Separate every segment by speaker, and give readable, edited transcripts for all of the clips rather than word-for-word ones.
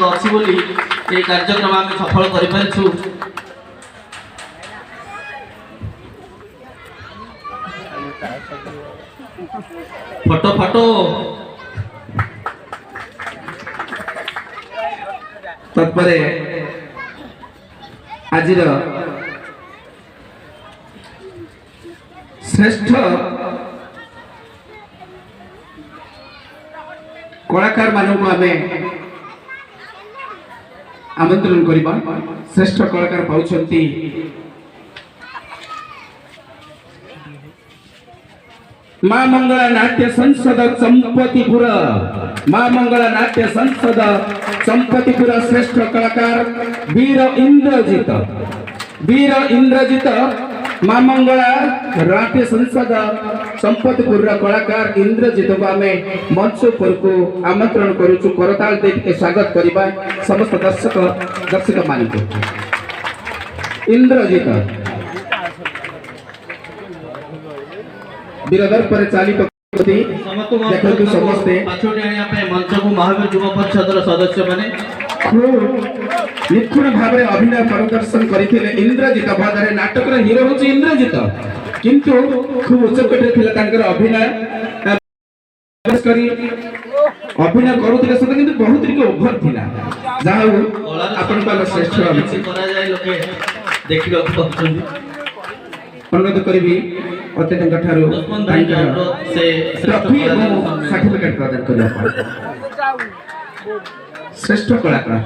Speaker 1: अच्छी बोली ये कार्यक्रम आम सफल कर फोटो फोटो तत्परे आज श्रेष्ठ कलाकार मानक आम आमंत्रण करवा श्रेष्ठ कलाकार पाउछंती मां मंगला नाट्य संसद चंपतिपुर मां मंगला नाट्य संसद चंपतिपुर श्रेष्ठ कलाकार वीर इंद्रजित मां मंगला नाट्य संसद चंपतिपुर कलाकार इंद्रजित को आम मंच पर आमंत्रण करूँ करताल दे स्वागत करवा समस्त दर्शक मान इंद्रजित बिरदर पर चालित देखो समस्ते मंच को महावीर युवा परिषद सदस्य माने
Speaker 2: निपुण भाव अभिनय प्रदर्शन करते इंद्रजित भादरे नाटक हीरो हूँ इंद्रजित किंतु खूब उच्चकोटी अभिनय अभिनय करुले सत कि बहुत टिके ओभर थिला जहाँ आपण श्रेष्ठ
Speaker 1: देखा
Speaker 2: अनुरोध करी अत्यंत ट्रॉफी और सर्टिफिकेट प्रदान करने श्रेष्ठ कलाकार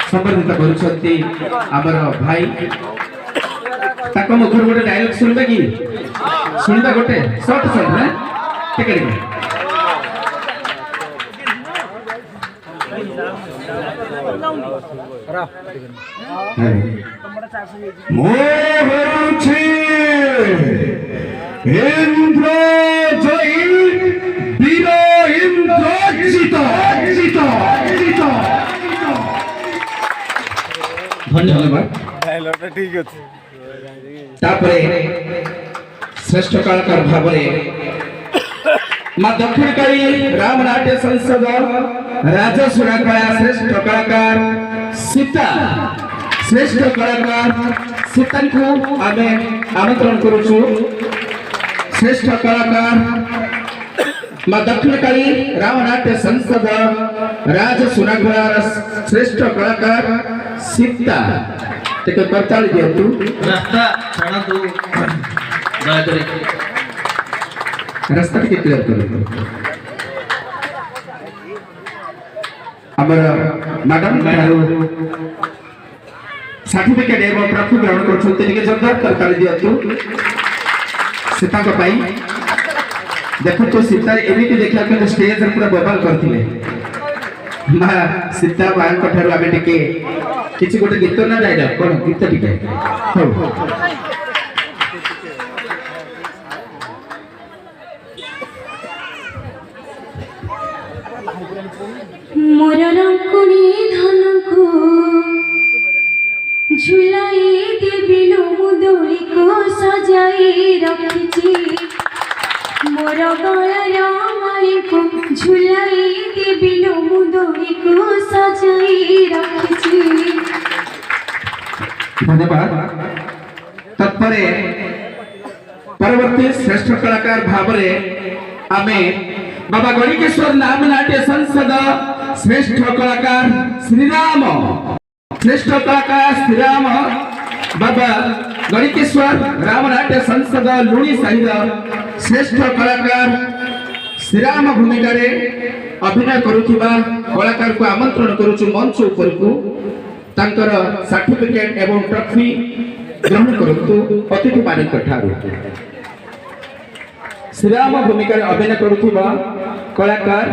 Speaker 2: संबंधित कर भाई ताक मुखर गोटे डायलॉग सुनबे कि सुनबे गोटे शॉर्ट शॉर्ट है टिके मोहरुछि इंद्र जय वीर इंद्रजित धन्यवाद
Speaker 3: डायलॉग ठीक अछि
Speaker 2: तापरे श्रेष्ठ कलाकार भावरे मां दक्षिणकाली राम नाट्य संसद राजसुरा कला श्रेष्ठ कलाकार सीता श्रेष्ठ कलाकार सीता को आम आमंत्रण करूँ श्रेष्ठ कलाकार मां दक्षिणकाली राम नाट्य संसद राजसुरा श्रेष्ठ कलाकार सीता टिके करताली दियंतु
Speaker 1: रास्ता छाड़ा तो दया करे
Speaker 2: रास्ता टिके क्लियर करो हमर मैडम सर्टिफिकेट एवं ट्रॉफी ग्रहण करछन्ते टिके जोरदार करताली दियंतु सीता को पाई देखो तो सीता एमिति देखला के स्टेज पर पूरा बवाल करथिले मां सीता बान कठारु आबे टिके किछि गोटे गीत ना जाइला कोन गीत टिके हो
Speaker 4: मोर रंकुनी धन को झुलाई देबिलो मुदोली को सजाई रखिछि मोर गलार माली को झुलाई देबिलो मुदोली को सजाई रखिछि
Speaker 2: धन्यवाद तत्परे परवर्ती श्रेष्ठ कलाकार भावरे आमे बाबा गणिकेश्वर नाम नाट्य संसद श्रेष्ठ कलाकार श्रीराम श्रेष्ठ कलाकार श्रीराम बाबा गणिकेश्वर राम नाट्य संसद लुणी साहिर श्रेष्ठ कलाकार श्रीराम भूमिका रे अभिनय करुथिबा कलाकार को आमंत्रण करूछु मंच ऊपर को तांकर सर्टिफिकेट एवं ट्रॉफी ग्रहण करतु अतिथि मानक ठारू श्रीराम भूमिका रे अभिनय करुथिबा कलाकार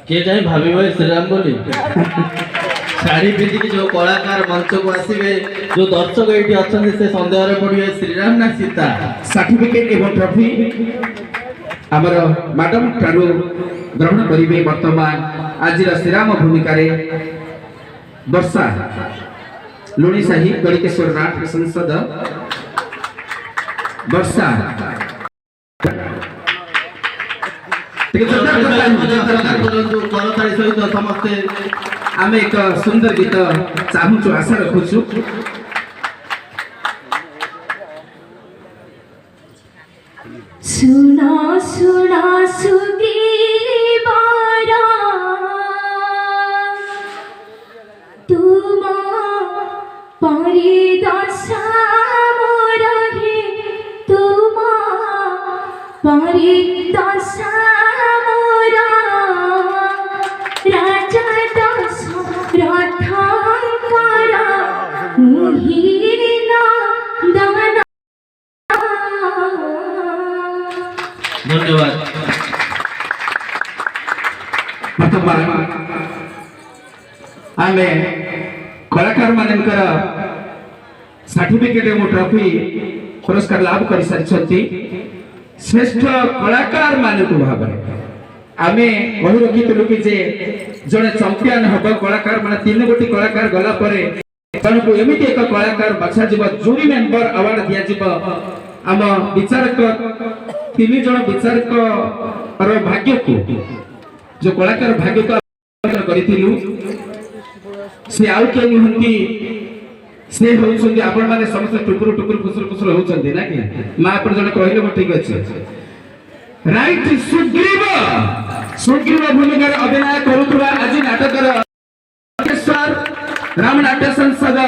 Speaker 1: के जाई भाबीबे श्रीराम बोली साड़ी पिंधि जो कलाकार मंच को आसीबे जो दर्शक एठी अछन से संदेह रे पड़िए श्रीराम ना सीता
Speaker 2: सर्टिफिकेट एवं ट्रॉफी हमर मैडम ठारू ग्रहण करिवे वर्तमान आज श्रीराम भूमिका रे वर्षा लुणीसाही गड़िकेश्वर नाट्य संसद वर्षा
Speaker 1: करताली सहित समस्ते
Speaker 2: आम एक सुंदर गीत चाहूँ आशा रखुचु
Speaker 4: सुना सुना सुग्रीवारा तुम परिदशा मोर हे तुम परिदशा मोर राजा दशरथंकर मुहिना दान।
Speaker 1: धन्यवाद।
Speaker 2: वर्तमान आम कलाकार मानकर सर्टिफिकेट और ट्रॉफी पुरस्कार लाभ कर सारी श्रेष्ठ कलाकार मान भाव आम कही रखी कि जड़े चंपियन हम कलाकार मान 3 गोटी कलाकार गला जन को एमती एक कलाकार बछा जूरी मेंबर अवार्ड दिया आम विचारक 3 जन विचारक भाग्य को जो कलाकार भाग्य को करूँ से आउ किए नुहति से होउछन्ति आपण माने समस्त टुकुर टुकुर फुसुर फुसुर होउछन्ति ना कि मां आपण जने कहले म ठीक अछि राइट सुग्रीव भूमिका अभिनय करूथबा आज नाटकर केश्वर राम नाट्य संसद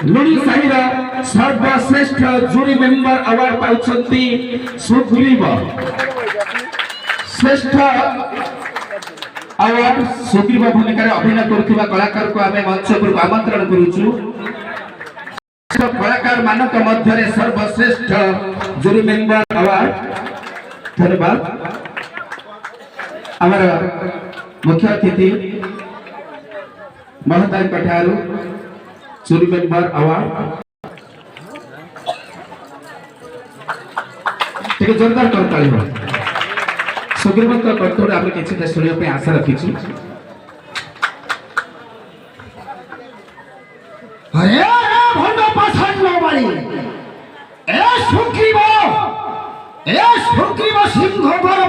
Speaker 2: लुणी साहिर सर्वश्रेष्ठ जूरी मेंबर अवार्ड पाउछन्ति सुग्रीव श्रेष्ठ अवार्ड सुग्रीव भूमिका अभिनय करुवा कलाकार को आम मंच पर आमंत्रण करुचु कलाकार मानक मध्य सर्वश्रेष्ठ जूरी मेंबर अवार्ड धन्यवाद आमर मुख्य अतिथि महोदय ठारू जूरी मेंबर अवार्ड जोरदार करताली हो सुग्रीव कर्तव्य आम कि शुणा आशा रखीचु
Speaker 3: सिंह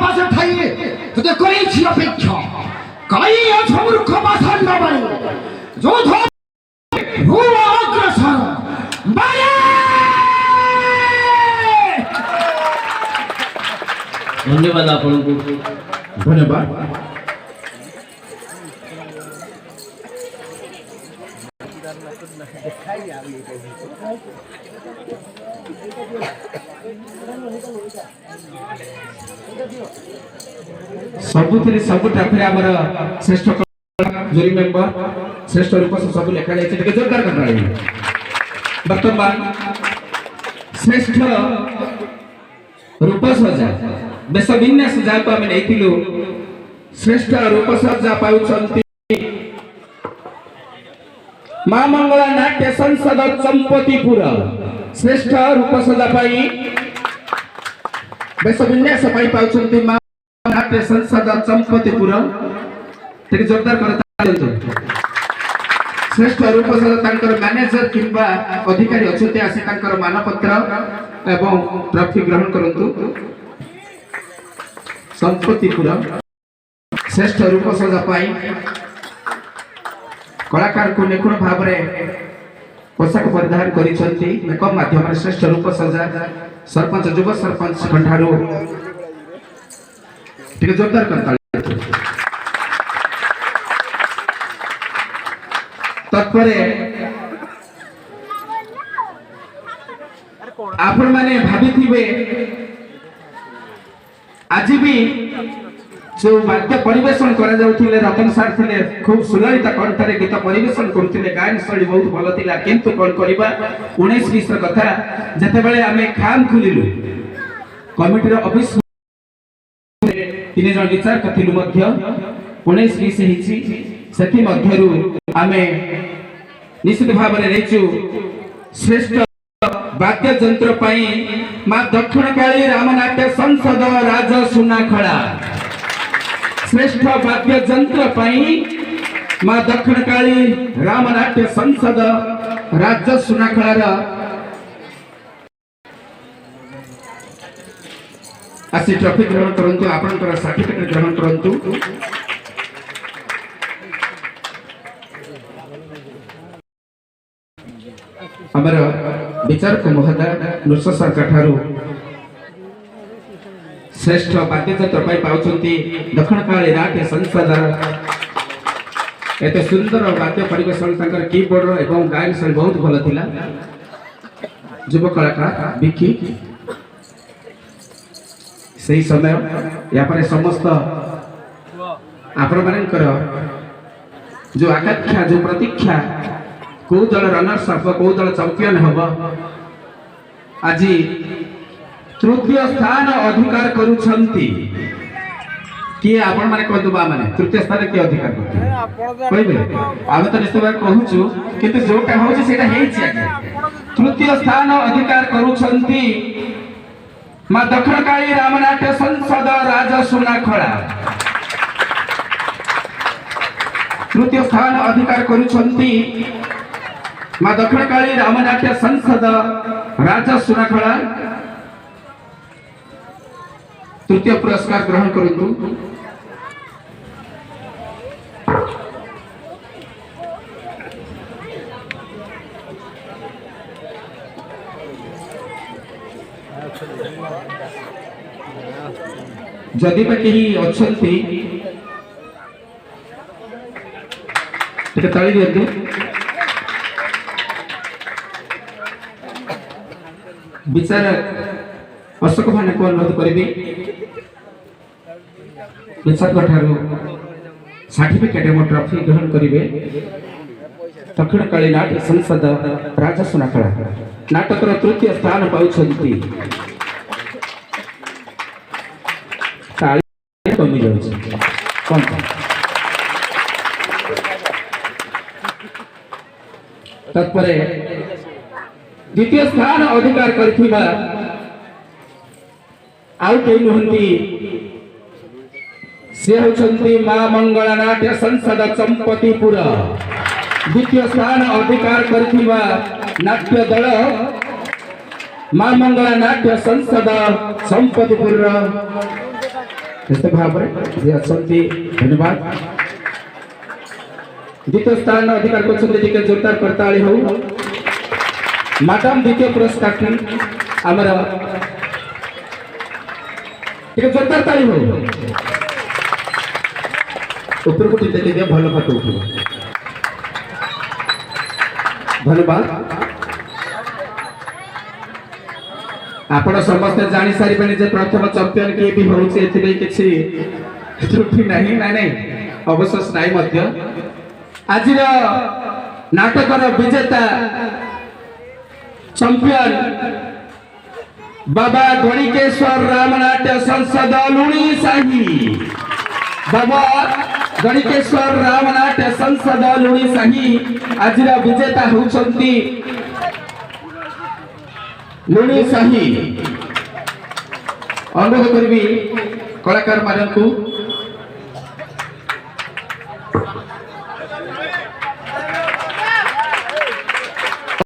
Speaker 3: बासे थाई तुझे कई अपेक्षा कई मूर्ख पाषाण बाणी जो अग्रसर
Speaker 1: धन्यवाद आपको
Speaker 2: धन्यवाद सबुथिरे सब ट्रॉफी हमर श्रेष्ठ जूरी मेंबर श्रेष्ठ रूप से सब लेखा जाय छै जोरदार करना वर्तमान श्रेष्ठ रूप सजा बेस विन्यास जाको आमे नैथिलु श्रेष्ठ रूप सजा पाउछन्ति मां मंगला नाट्य संसद चंपतीपुर श्रेष्ठ रूप सजा पाई बेस विन्यास पाई पाउछन्ति मां नाट्य संसद चंपतीपुर तेरे जोरदार करता श्रेष्ठ रूप सजा तांकर मैनेजर किंबा अधिकारी अछते आसी तांकर मानपत्र एवं ट्रॉफी ग्रहण करंतु संपत्तिपुर श्रेष्ठ रूप सजा पाई कलाकार को निपुण भाव में पोशाक परिधान करिसंती मेकअप माध्यम श्रेष्ठ रूप सजा सरपंच युव सरपंच ठारू ठीक जोरदार करता तत्परे आपण माने भाभी थिबे आज भी जो वाद्य परिवेशन करा जाउथिले रतन सार थिले खूब सुललित कंठरे गीत परिवेशन करथिले गायन शैली बहुत भलो थिला किंतु कोन करिबा 19-20 कथा जते बेले आमे खाम खुलिलु कमिटी रो ऑफिस 3 जन विचार कथिलु मध्य 19-20 हिची सेति मध्यरु आमे निश्चित भाव में रेचु श्रेष्ठ वाद्य यंत्र पाई मां दक्षिण काली रामनाट्य संसद राज सुनाखड़ा श्रेष्ठ वाद्य यंत्र पाई माँ दक्षिण काली रामनाट्य संसद राज्य सुनाखଳାର आसी ट्रॉफी ग्रहण करंतु आपनकर सर्टिफिकेट ग्रहण करंतु हमर विचारक महोदय नृत्य सरकार ठारू श्रेष्ठ वाद्ययंत्र पाई पाउछंती दक्षिण काली नाट्य संसद एते सुंदर वाद्य परिवेशन तंकर कीबोर्ड एवं गायन शैली बहुत भल थिला युव कलाकार विकी सही समय या पर समस्त आपण मानकर जो आकांक्षा जो प्रतीक्षा को दल रनर्स अप को दल चैंपियन हब आज तृतीय स्थान अधिकार करूछंती किए आपण माने कहतु बा माने तृतीय स्थान के अधिकार करते कहबे आमे तो निश्चित कहूछु किंतु जोटा होछि सेटा हेछि आगे तृतीय स्थान अधिकार करूछंती माँ दक्षिण काली रामनाट्य संसद राजा सुनाखड़ा तृतीय स्थान अधिकार करूछंती माँ दक्षिण काली रामनाट्य संसद राजा सुनाखड़ा तृतीय पुरस्कार ग्रहण करंतु जदि बा केही अछंती टिके ताली दियंतु विचारक अशोक भाने को अनुरोध करिबी विचारक ठारू सर्टिफिकेट एवं ट्रॉफी ग्रहण करिवे दक्षिण काली नाट्य संसद राजा सुनाखड़ा नाटकर तृतीय स्थान पाउछंती ताली कमी जाउछ कोन तत्परे द्वितीय स्थान अधिकार करथिबा आउ केही नहंती से होचंती मां मंगला नाट्य संसद चंपतीपुर द्वितीय स्थान अधिकार करथिबा नाट्य दल मां मंगला नाट्य संसद चंपतीपुर निश्चित भाव में असंती धन्यवाद द्वितीय स्थान अधिकार करछंती टिके जोरदार करताली हो मैडम द्वितीय पुरस्कार की आमर टिके जोरदार ताली हो ऊपर को टिके दिया भलो फोटो उठिबो धन्यवाद आपण समस्त जानी सारी बने जे प्रथम चैंपियन के भी होउचे एथिबे किछि त्रुटि नाही ना नहीं अवश्य नाही मध्य आजिर नाटकर विजेता चैंपियन बाबा गणिकेश्वर रामनाट्य संसद लुणी साही बाबा गणिकेश्वर रामनाट्य संसद लुणी साही आजिर विजेता होउछंती लुणी साही अनुरोध करबी कलाकार मानकू